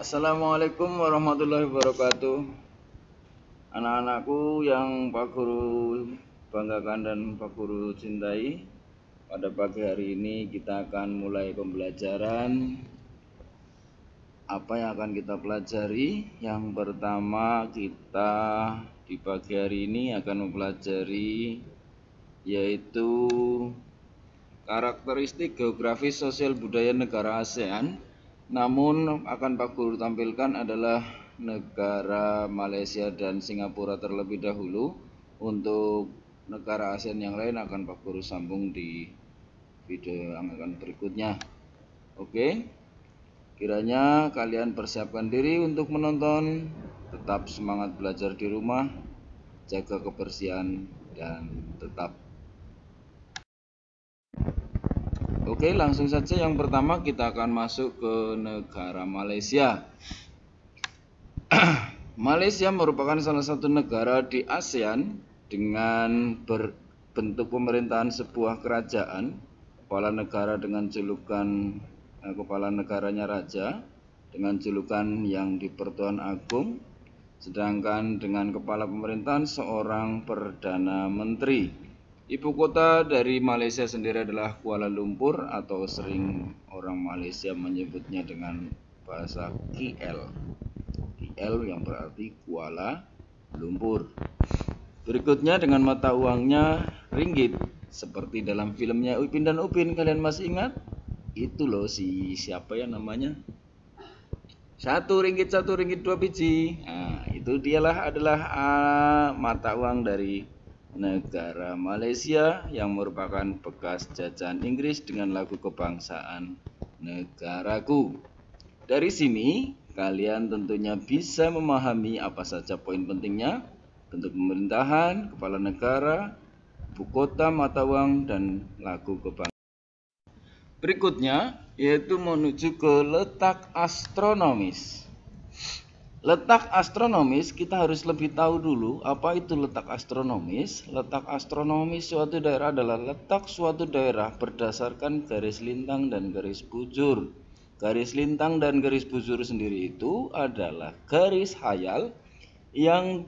Assalamualaikum warahmatullahi wabarakatuh. Anak-anakku yang Pak Guru banggakan dan Pak Guru cintai, pada pagi hari ini kita akan mulai pembelajaran. Apa yang akan kita pelajari? Yang pertama, kita di pagi hari ini akan mempelajari yaitu karakteristik geografis sosial budaya negara ASEAN. Namun akan Pak Guru tampilkan adalah negara Malaysia dan Singapura terlebih dahulu. Untuk negara ASEAN yang lain akan Pak Guru sambung di video yang akan berikutnya. Oke, kiranya kalian persiapkan diri untuk menonton. Tetap semangat belajar di rumah, jaga kebersihan, dan tetap. Oke, langsung saja. Yang pertama kita akan masuk ke negara Malaysia. Malaysia merupakan salah satu negara di ASEAN dengan berbentuk pemerintahan sebuah kerajaan. Kepala negara dengan julukan kepala negaranya raja dengan julukan yang di-Pertuan Agung, sedangkan dengan kepala pemerintahan seorang perdana menteri. Ibu kota dari Malaysia sendiri adalah Kuala Lumpur, atau sering orang Malaysia menyebutnya dengan bahasa KL. KL yang berarti Kuala Lumpur. Berikutnya dengan mata uangnya ringgit. Seperti dalam filmnya Upin dan Upin, kalian masih ingat? Itu loh siapa ya namanya? Satu ringgit 2 biji. Nah, itu dialah adalah mata uang dari negara Malaysia yang merupakan bekas jajahan Inggris dengan lagu kebangsaan negaraku. Dari sini kalian tentunya bisa memahami apa saja poin pentingnya: bentuk pemerintahan, kepala negara, ibu kota, mata uang, dan lagu kebangsaan. Berikutnya yaitu menuju ke letak astronomis. Letak astronomis kita harus lebih tahu dulu apa itu letak astronomis. Letak astronomis suatu daerah adalah letak suatu daerah berdasarkan garis lintang dan garis bujur. Garis lintang dan garis bujur sendiri itu adalah garis khayal yang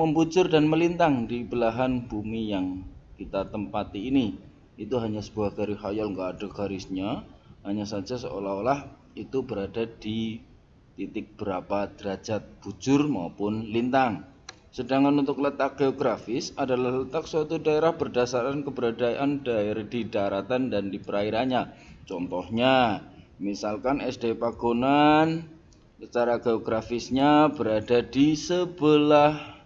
membujur dan melintang di belahan bumi yang kita tempati ini. Itu hanya sebuah garis khayal, nggak ada garisnya, hanya saja seolah-olah itu berada di titik berapa derajat bujur maupun lintang. Sedangkan untuk letak geografis adalah letak suatu daerah berdasarkan keberadaan daerah di daratan dan di perairannya. Contohnya, misalkan SD Pagonan secara geografisnya berada di sebelah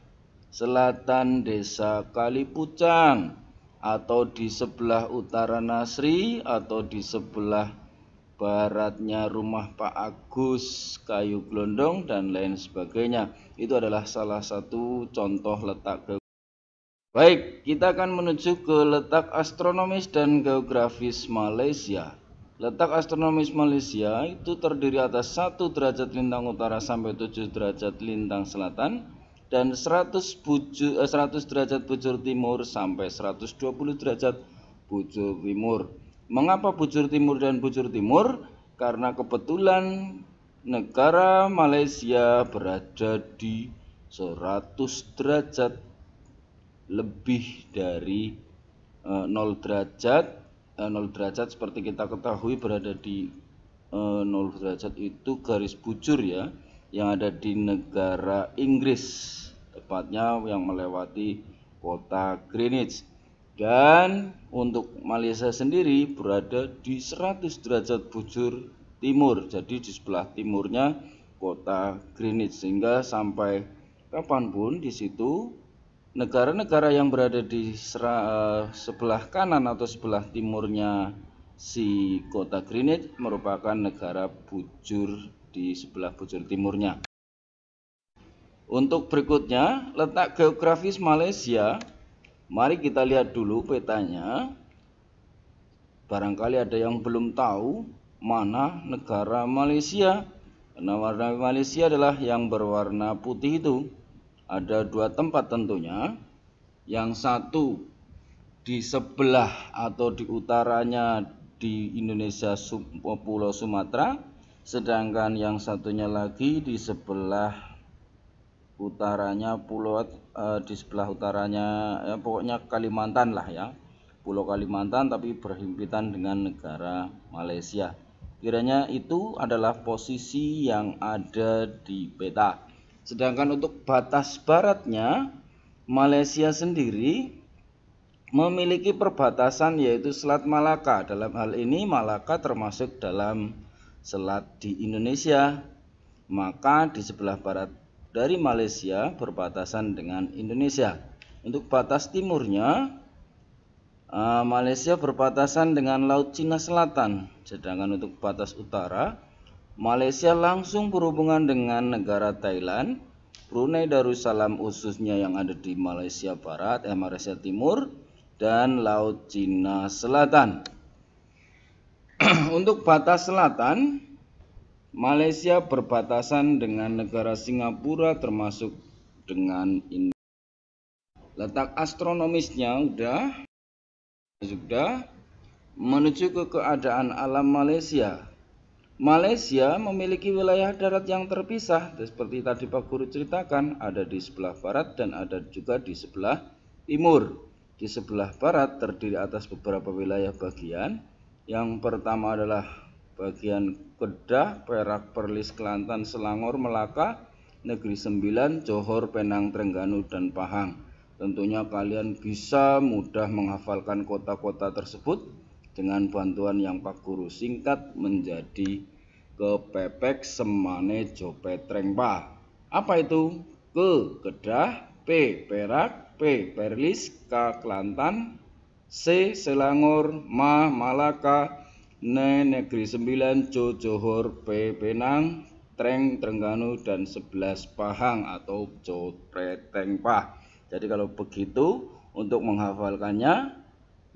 selatan desa Kalipucang, atau di sebelah utara Nasri, atau di sebelah baratnya rumah Pak Agus Kayu Glondong, dan lain sebagainya. Itu adalah salah satu contoh letak geografis. Baik, kita akan menuju ke letak astronomis dan geografis Malaysia. Letak astronomis Malaysia itu terdiri atas 1 derajat lintang utara sampai 7 derajat lintang selatan, dan 100 derajat bujur timur sampai 120 derajat bujur timur. Mengapa bujur timur dan bujur timur? Karena kebetulan negara Malaysia berada di 100 derajat lebih dari 0 derajat. 0 derajat seperti kita ketahui berada di 0 derajat itu garis bujur ya, yang ada di negara Inggris, tepatnya yang melewati kota Greenwich. Dan untuk Malaysia sendiri berada di 100 derajat bujur timur, jadi di sebelah timurnya kota Greenwich, sehingga sampai kapanpun di situ negara-negara yang berada di sebelah kanan atau sebelah timurnya si kota Greenwich merupakan negara bujur di sebelah bujur timurnya. Untuk berikutnya, letak geografis Malaysia. Mari kita lihat dulu petanya. Barangkali ada yang belum tahu mana negara Malaysia. Karena warna Malaysia adalah yang berwarna putih itu. Ada 2 tempat tentunya. Yang satu di sebelah atau di utaranya di Indonesia Pulau Sumatera, sedangkan yang satunya lagi di sebelah utaranya di sebelah utaranya ya pokoknya Kalimantan lah ya, Pulau Kalimantan tapi berhimpitan dengan negara Malaysia. Kiranya itu adalah posisi yang ada di peta. Sedangkan untuk batas baratnya, Malaysia sendiri memiliki perbatasan yaitu Selat Malaka. Dalam hal ini Malaka termasuk dalam selat di Indonesia. Maka di sebelah barat dari Malaysia berbatasan dengan Indonesia. Untuk batas timurnya, Malaysia berbatasan dengan Laut Cina Selatan. Sedangkan untuk batas utara, Malaysia langsung berhubungan dengan negara Thailand, Brunei Darussalam khususnya yang ada di Malaysia Barat, Malaysia Timur, dan Laut Cina Selatan. Untuk batas selatan, Malaysia berbatasan dengan negara Singapura termasuk dengan Indonesia. Letak astronomisnya sudah menuju ke keadaan alam Malaysia. Malaysia memiliki wilayah darat yang terpisah seperti tadi Pak Guru ceritakan, ada di sebelah barat dan ada juga di sebelah timur. Di sebelah barat terdiri atas beberapa wilayah bagian. Yang pertama adalah bagian Kedah, Perak, Perlis, Kelantan, Selangor, Melaka, Negeri Sembilan, Johor, Penang, Trengganu, dan Pahang. Tentunya kalian bisa mudah menghafalkan kota-kota tersebut dengan bantuan yang Pak Guru singkat menjadi Kepepek, Semane, Jope, Trengpa. Apa itu? Kedah, P. Perak, P. Perlis, K. Kelantan, C. Selangor, Malaka, Negeri Sembilan, Johor, P. Penang, Trengganu, dan 11 Pahang atau Jope, Trengpa. Jadi kalau begitu untuk menghafalkannya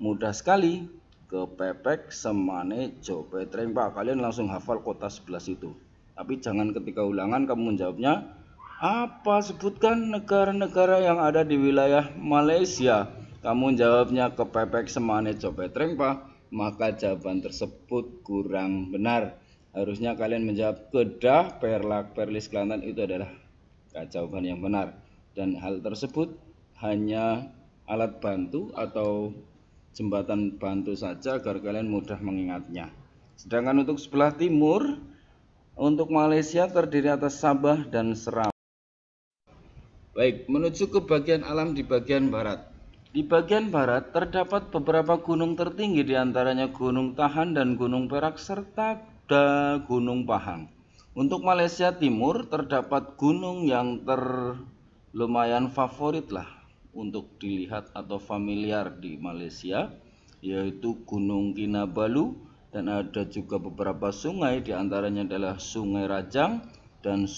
mudah sekali. Kepepek, Semane, Jope, Trengpa. Kalian langsung hafal kota 11 itu. Tapi jangan ketika ulangan kamu menjawabnya apa, sebutkan negara-negara yang ada di wilayah Malaysia. Kamu jawabnya Kepepek, Semane, Jope, Trengpa, maka jawaban tersebut kurang benar. Harusnya kalian menjawab Kedah, Perak, Perlis, Kelantan, itu adalah jawaban yang benar. Dan hal tersebut hanya alat bantu atau jembatan bantu saja agar kalian mudah mengingatnya. Sedangkan untuk sebelah timur, untuk Malaysia terdiri atas Sabah dan Sarawak. Baik, menuju ke bagian alam di bagian barat. Di bagian barat terdapat beberapa gunung tertinggi, diantaranya Gunung Tahan dan Gunung Perak serta Gunung Pahang. Untuk Malaysia Timur terdapat gunung yang lumayan favorit lah untuk dilihat atau familiar di Malaysia, yaitu Gunung Kinabalu, dan ada juga beberapa sungai, diantaranya adalah Sungai Rajang dan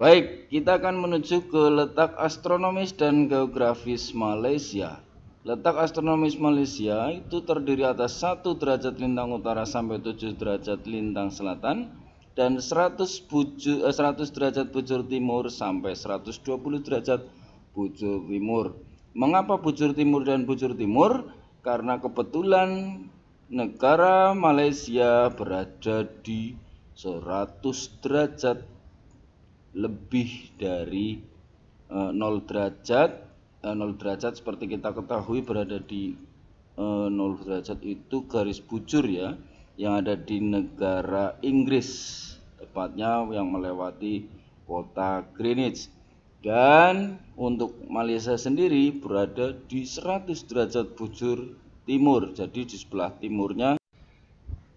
Baik, kita akan menuju ke letak astronomis dan geografis Malaysia. Letak astronomis Malaysia itu terdiri atas 1 derajat lintang utara sampai 7 derajat lintang selatan dan 100 derajat bujur timur sampai 120 derajat bujur timur. Mengapa bujur timur dan bujur timur? Karena kebetulan negara Malaysia berada di 100 derajat lebih dari 0 derajat. 0 derajat seperti kita ketahui berada di 0 derajat itu garis bujur ya, yang ada di negara Inggris, tepatnya yang melewati kota Greenwich. Dan untuk Malaysia sendiri berada di 100 derajat bujur timur, jadi di sebelah timurnya.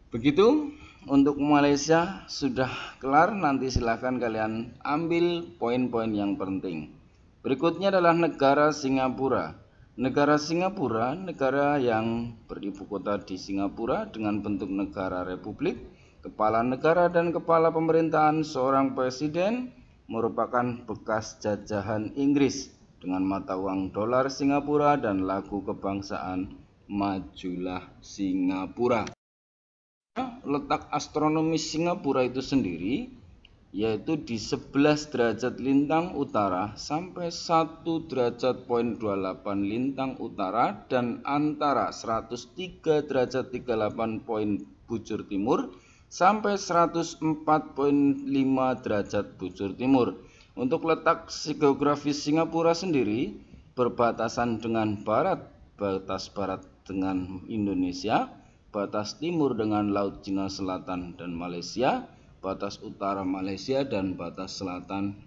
Begitu untuk Malaysia sudah kelar, nanti silahkan kalian ambil poin-poin yang penting. Berikutnya adalah negara Singapura. Negara Singapura, negara yang beribu kota di Singapura dengan bentuk negara republik. Kepala negara dan kepala pemerintahan seorang presiden, merupakan bekas jajahan Inggris dengan mata uang dolar Singapura dan lagu kebangsaan Majulah Singapura. Letak astronomis Singapura itu sendiri yaitu di 11 derajat lintang utara sampai 1 derajat poin 28 lintang utara dan antara 103 derajat 38 poin bujur timur sampai 104,5 derajat bujur timur. Untuk letak geografis Singapura sendiri berbatasan dengan batas barat dengan Indonesia, batas timur dengan Laut Cina Selatan dan Malaysia, batas utara Malaysia dan batas selatan.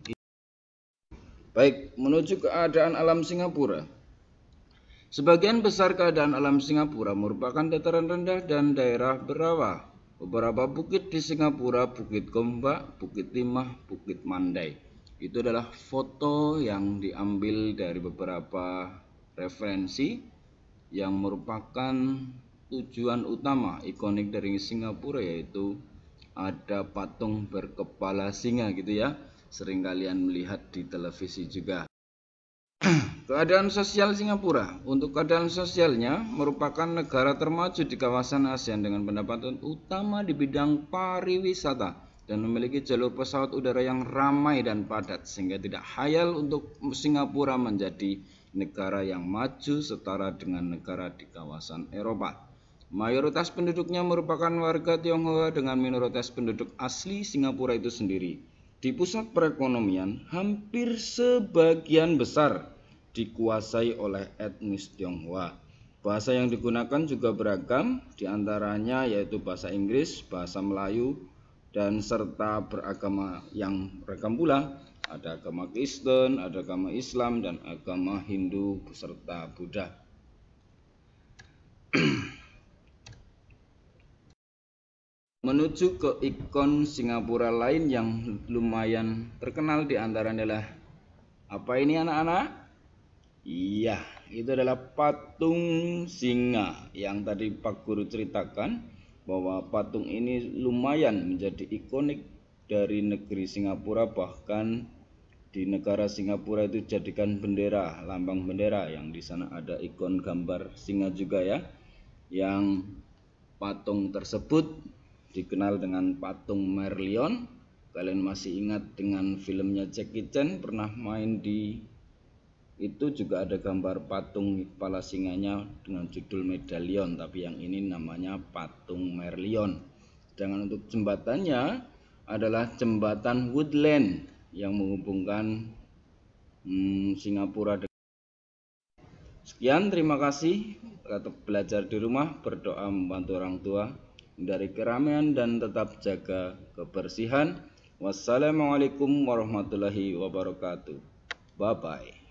Baik, menuju keadaan alam Singapura. Sebagian besar keadaan alam Singapura merupakan dataran rendah dan daerah berawa. Beberapa bukit di Singapura, Bukit Gombak, Bukit Timah, Bukit Mandai. Itu adalah foto yang diambil dari beberapa referensi yang merupakan tujuan utama ikonik dari Singapura, yaitu ada patung berkepala singa gitu ya. Sering kalian melihat di televisi juga. Keadaan sosial Singapura. Untuk keadaan sosialnya merupakan negara termaju di kawasan ASEAN dengan pendapatan utama di bidang pariwisata dan memiliki jalur pesawat udara yang ramai dan padat, sehingga tidak hayal untuk Singapura menjadi negara yang maju setara dengan negara di kawasan Eropa. Mayoritas penduduknya merupakan warga Tionghoa dengan minoritas penduduk asli Singapura itu sendiri. Di pusat perekonomian, hampir sebagian besar dikuasai oleh etnis Tionghoa. Bahasa yang digunakan juga beragam, diantaranya yaitu bahasa Inggris, bahasa Melayu, dan serta beragama yang beragam pula. Ada agama Kristen, ada agama Islam, dan agama Hindu beserta Buddha. Menuju ke ikon Singapura lain yang lumayan terkenal diantaranya adalah apa ini anak-anak? Iya, itu adalah patung singa yang tadi Pak Guru ceritakan, bahwa patung ini lumayan menjadi ikonik dari negeri Singapura. Bahkan di negara Singapura itu jadikan bendera, lambang bendera, yang di sana ada ikon gambar singa juga ya. Yang patung tersebut dikenal dengan patung Merlion. Kalian masih ingat dengan filmnya Jackie Chan pernah main di itu, juga ada gambar patung kepala singanya dengan judul Medalion, tapi yang ini namanya patung Merlion. Sedangkan untuk jembatannya adalah jembatan Woodland yang menghubungkan Singapura. Sekian, terima kasih. Tetap belajar di rumah, berdoa membantu orang tua, hindari keramaian dan tetap jaga kebersihan. Wassalamualaikum warahmatullahi wabarakatuh. Bye bye.